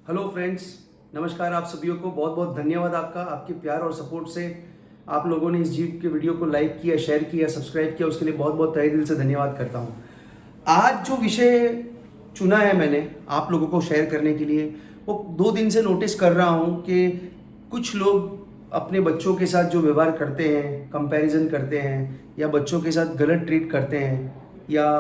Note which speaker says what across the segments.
Speaker 1: Hello friends, नमस्कार। आप सभी को बहुत बहुत धन्यवाद आपका, आपके प्यार और सपोर्ट से आप लोगों ने इस जीव के वीडियो को लाइक किया, शेयर किया, सब्सक्राइब किया, उसके लिए बहुत बहुत तहे दिल से धन्यवाद करता हूँ। आज जो विषय चुना है मैंने आप लोगों को शेयर करने के लिए, वो 2 दिन से नोटिस कर रहा हूँ कि कुछ लोग अपने बच्चों के साथ जो व्यवहार करते हैं, कंपैरिजन करते हैं या बच्चों के साथ गलत ट्रीट करते हैं या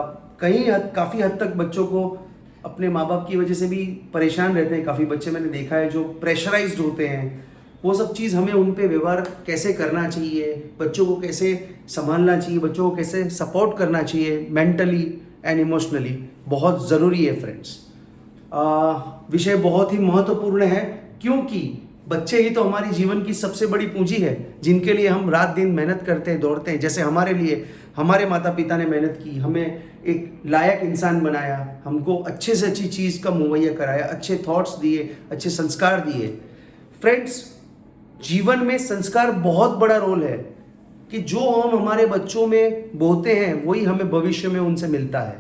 Speaker 1: काफ़ी हद तक बच्चों को अपने माँ बाप की वजह से भी परेशान रहते हैं। काफ़ी बच्चे मैंने देखा है जो प्रेशराइज्ड होते हैं। वो सब चीज़ हमें उन पे व्यवहार कैसे करना चाहिए, बच्चों को कैसे संभालना चाहिए, बच्चों को कैसे सपोर्ट करना चाहिए मेंटली एंड इमोशनली, बहुत ज़रूरी है फ्रेंड्स। विषय बहुत ही महत्वपूर्ण है क्योंकि बच्चे ही तो हमारी जीवन की सबसे बड़ी पूंजी है, जिनके लिए हम रात दिन मेहनत करते हैं, दौड़ते हैं। जैसे हमारे लिए हमारे माता पिता ने मेहनत की, हमें एक लायक इंसान बनाया, हमको अच्छे से अच्छी चीज़ का मुहैया कराया, अच्छे थॉट्स दिए, अच्छे संस्कार दिए। फ्रेंड्स, जीवन में संस्कार बहुत बड़ा रोल है कि जो हम हमारे बच्चों में बोते हैं वही हमें भविष्य में उनसे मिलता है,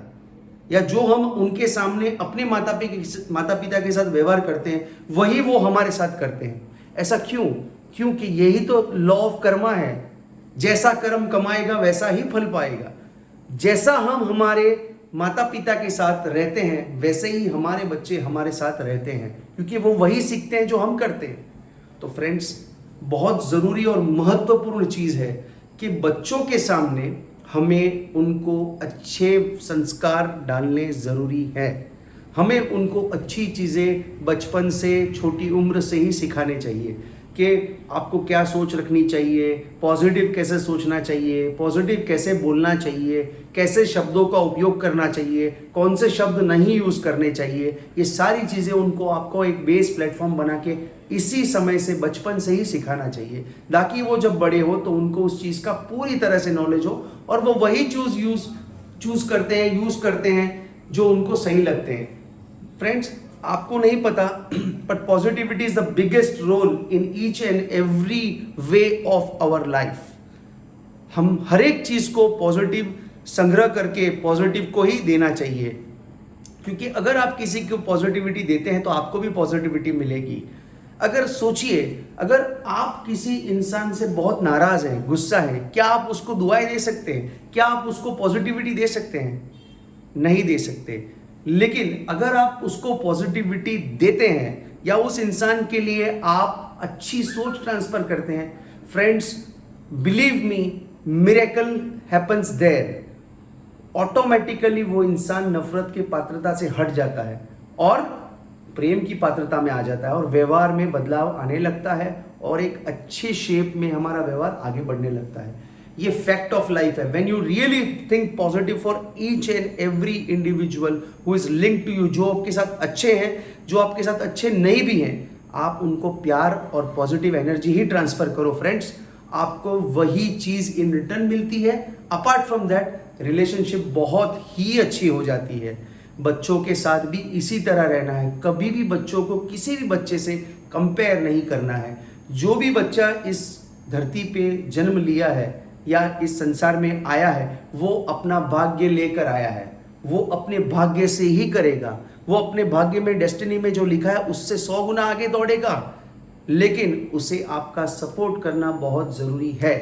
Speaker 1: या जो हम उनके सामने अपने माता पिता के साथ व्यवहार करते हैं वही वो हमारे साथ करते हैं। ऐसा क्यों? क्योंकि यही तो लॉ ऑफ कर्मा है। जैसा कर्म कमाएगा वैसा ही फल पाएगा। जैसा हम हमारे माता पिता के साथ रहते हैं वैसे ही हमारे बच्चे हमारे साथ रहते हैं, क्योंकि वो वही सीखते हैं जो हम करते हैं। तो फ्रेंड्स, बहुत ज़रूरी और महत्वपूर्ण चीज़ है कि बच्चों के सामने हमें उनको अच्छे संस्कार डालने ज़रूरी है। हमें उनको अच्छी चीज़ें बचपन से, छोटी उम्र से ही सिखाने चाहिए कि आपको क्या सोच रखनी चाहिए, पॉजिटिव कैसे सोचना चाहिए, पॉजिटिव कैसे बोलना चाहिए, कैसे शब्दों का उपयोग करना चाहिए, कौन से शब्द नहीं यूज़ करने चाहिए। ये सारी चीज़ें उनको आपको एक बेस प्लेटफॉर्म बना के इसी समय से, बचपन से ही सिखाना चाहिए, ताकि वो जब बड़े हो तो उनको उस चीज़ का पूरी तरह से नॉलेज हो और वो वही यूज़ करते हैं जो उनको सही लगते हैं। फ्रेंड्स, आपको नहीं पता but positivity is the biggest role in each and every way of our life. हम हर एक चीज को पॉजिटिव संग्रह करके पॉजिटिव को ही देना चाहिए, क्योंकि अगर आप किसी को पॉजिटिविटी देते हैं तो आपको भी पॉजिटिविटी मिलेगी। अगर सोचिए, अगर आप किसी इंसान से बहुत नाराज हैं, गुस्सा है, क्या आप उसको दुआएं दे सकते हैं? क्या आप उसको पॉजिटिविटी दे सकते हैं? नहीं दे सकते। लेकिन अगर आप उसको पॉजिटिविटी देते हैं या उस इंसान के लिए आप अच्छी सोच ट्रांसफर करते हैं, friends, believe me, miracle happens there. Automatically वो इंसान नफरत की पात्रता से हट जाता है और प्रेम की पात्रता में आ जाता है और व्यवहार में बदलाव आने लगता है और एक अच्छे शेप में हमारा व्यवहार आगे बढ़ने लगता है। ये फैक्ट ऑफ लाइफ है। When you really think positive for each and every individual who is linked to you, जो आपके साथ अच्छे हैं, जो आपके साथ अच्छे नहीं भी हैं, आप उनको प्यार और पॉजिटिव एनर्जी ही ट्रांसफर करो फ्रेंड्स, आपको वही चीज इन रिटर्न मिलती है। अपार्ट फ्रॉम दैट, रिलेशनशिप बहुत ही अच्छी हो जाती है। बच्चों के साथ भी इसी तरह रहना है। कभी भी बच्चों को किसी भी बच्चे से कंपेयर नहीं करना है। जो भी बच्चा इस धरती पे जन्म लिया है या इस संसार में आया है, वो अपना भाग्य लेकर आया है। वो अपने भाग्य से ही करेगा। वो अपने भाग्य में, डेस्टिनी में जो लिखा है उससे 100 गुना आगे दौड़ेगा। लेकिन उसे आपका सपोर्ट करना बहुत ज़रूरी है।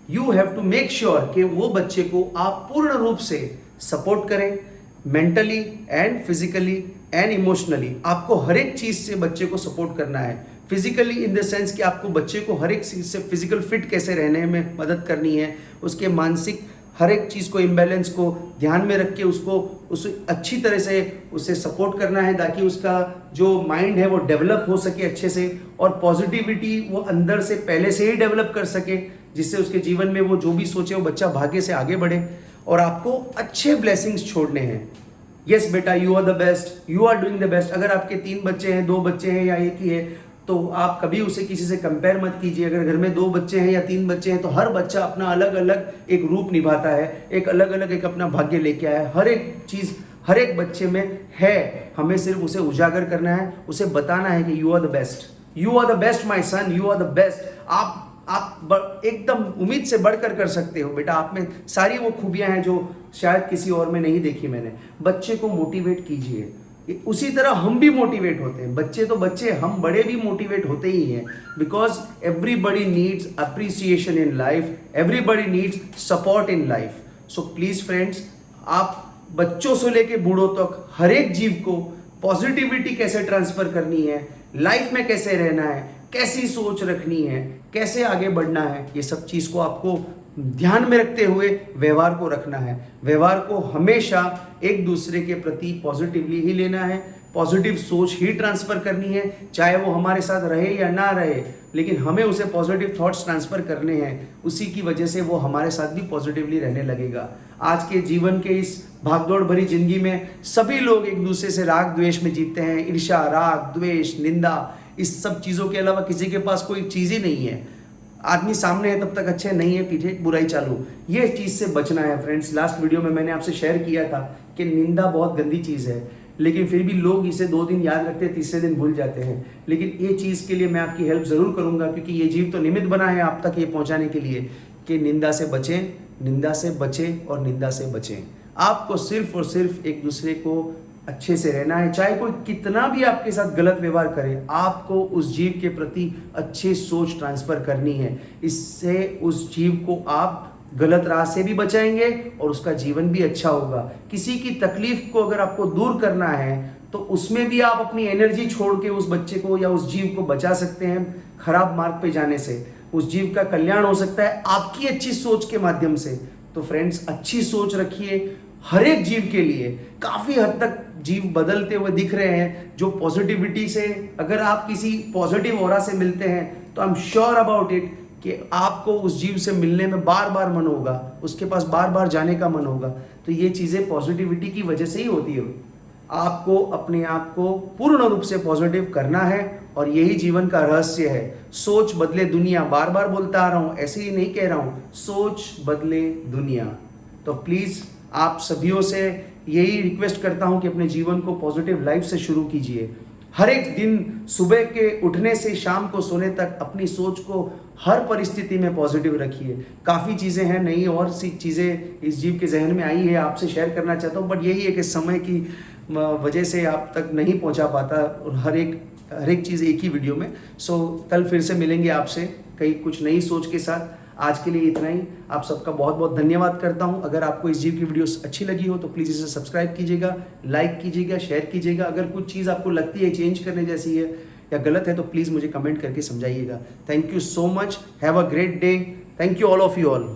Speaker 1: You have to make sure कि वो बच्चे को आप पूर्ण रूप से सपोर्ट करें, mentally and physically and emotionally. आपको हर एक चीज़ से बच्चे को सपोर्ट करना है। फिजिकली इन द सेंस कि आपको बच्चे को हर एक चीज़ से फिजिकल फिट कैसे रहने में मदद करनी है, उसके मानसिक हर एक चीज़ को, इम्बैलेंस को ध्यान में रख के उसे अच्छी तरह से उसे सपोर्ट करना है, ताकि उसका जो माइंड है वो डेवलप हो सके अच्छे से और पॉजिटिविटी वो अंदर से पहले से ही डेवलप कर सके, जिससे उसके जीवन में वो जो भी सोचे वो बच्चा भाग्य से आगे बढ़े। और आपको अच्छे ब्लेसिंग्स छोड़ने हैं। यस बेटा, you are the best, you are doing the best. अगर आपके 3 बच्चे हैं, 2 बच्चे हैं या 1 ही है, तो आप कभी उसे किसी से कंपेयर मत कीजिए। अगर घर में 2 बच्चे हैं या 3 बच्चे हैं तो हर बच्चा अपना अलग अलग एक रूप निभाता है, एक अलग अलग एक अपना भाग्य लेके आया है। हर एक चीज़ हर एक बच्चे में है। हमें सिर्फ उसे उजागर करना है, उसे बताना है कि you are the best, you are the best my son, you are the best. आप एकदम उम्मीद से बढ़कर कर सकते हो बेटा। आप में सारी वो खूबियां हैं जो शायद किसी और में नहीं देखी मैंने। बच्चे को मोटिवेट कीजिए। उसी तरह हम भी मोटिवेट होते हैं। बच्चे तो बच्चे, हम बड़े भी मोटिवेट होते ही हैं, because everybody needs appreciation in life, everybody needs support in life. So please friends, आप बच्चों से लेके बूढ़ों तक हर एक जीव को पॉजिटिविटी कैसे ट्रांसफर करनी है, लाइफ में कैसे रहना है, कैसी सोच रखनी है, कैसे आगे बढ़ना है, ये सब चीज को आपको ध्यान में रखते हुए व्यवहार को रखना है। व्यवहार को हमेशा एक दूसरे के प्रति पॉजिटिवली ही लेना है, पॉजिटिव सोच ही ट्रांसफर करनी है, चाहे वो हमारे साथ रहे या ना रहे, लेकिन हमें उसे पॉजिटिव थॉट्स ट्रांसफर करने हैं। उसी की वजह से वो हमारे साथ भी पॉजिटिवली रहने लगेगा। आज के जीवन के इस भागदौड़ भरी जिंदगी में सभी लोग एक दूसरे से राग द्वेष में जीते हैं। ईर्ष्या, राग, द्वेष, निंदा, इस सब चीज़ों के अलावा किसी के पास कोई चीज़ ही नहीं है। आदमी सामने है तब तक अच्छे, नहीं है पीछे बुराई चालू। ये चीज़ से बचना है फ्रेंड्स। लास्ट वीडियो में मैंने आपसे शेयर किया था कि निंदा बहुत गंदी चीज़ है, लेकिन फिर भी लोग इसे 2 दिन याद रखते हैं, तीसरे दिन भूल जाते हैं। लेकिन ये चीज़ के लिए मैं आपकी हेल्प ज़रूर करूँगा, क्योंकि ये जीव तो निमित्त बना है आप तक ये पहुँचाने के लिए कि निंदा से बचें, निंदा से बचें और निंदा से बचें। आपको सिर्फ और सिर्फ एक दूसरे को अच्छे से रहना है। चाहे कोई कितना भी आपके साथ गलत व्यवहार करे, आपको उस जीव के प्रति अच्छी सोच ट्रांसफर करनी है। इससे उस जीव को आप गलत राह से भी बचाएंगे और उसका जीवन भी अच्छा होगा। किसी की तकलीफ को अगर आपको दूर करना है तो उसमें भी आप अपनी एनर्जी छोड़ के उस बच्चे को या उस जीव को बचा सकते हैं खराब मार्ग पे जाने से। उस जीव का कल्याण हो सकता है आपकी अच्छी सोच के माध्यम से। तो फ्रेंड्स, अच्छी सोच रखिए। हर एक जीव के लिए काफी हद तक जीव बदलते हुए दिख रहे हैं जो पॉजिटिविटी से, अगर आप किसी पॉजिटिव ऑरा से मिलते हैं तो I am sure about it कि आपको उस जीव से मिलने में बार बार मन होगा, उसके पास बार बार जाने का मन होगा। तो ये चीजें पॉजिटिविटी की वजह से ही होती है। आपको अपने आप को पूर्ण रूप से पॉजिटिव करना है और यही जीवन का रहस्य है। सोच बदले दुनिया, बार बार बोलता आ रहा हूं, ऐसे ही नहीं कह रहा हूं, सोच बदले दुनिया। तो प्लीज आप सभियों से यही रिक्वेस्ट करता हूं कि अपने जीवन को पॉजिटिव लाइफ से शुरू कीजिए। हर एक दिन सुबह के उठने से शाम को सोने तक अपनी सोच को हर परिस्थिति में पॉजिटिव रखिए। काफ़ी चीज़ें हैं, नई और सी चीज़ें इस जीव के जहन में आई है, आपसे शेयर करना चाहता हूँ, बट यही है कि समय की वजह से आप तक नहीं पहुँचा पाता और हर एक चीज़ एक ही वीडियो में। सो कल फिर से मिलेंगे आपसे कई कुछ नई सोच के साथ। आज के लिए इतना ही। आप सबका बहुत बहुत धन्यवाद करता हूं। अगर आपको इस जीव की वीडियो अच्छी लगी हो तो प्लीज़ इसे सब्सक्राइब कीजिएगा, लाइक कीजिएगा, शेयर कीजिएगा। अगर कुछ चीज़ आपको लगती है चेंज करने जैसी है या गलत है तो प्लीज़ मुझे कमेंट करके समझाइएगा। Thank you so much. Have a great day. Thank you all of you all.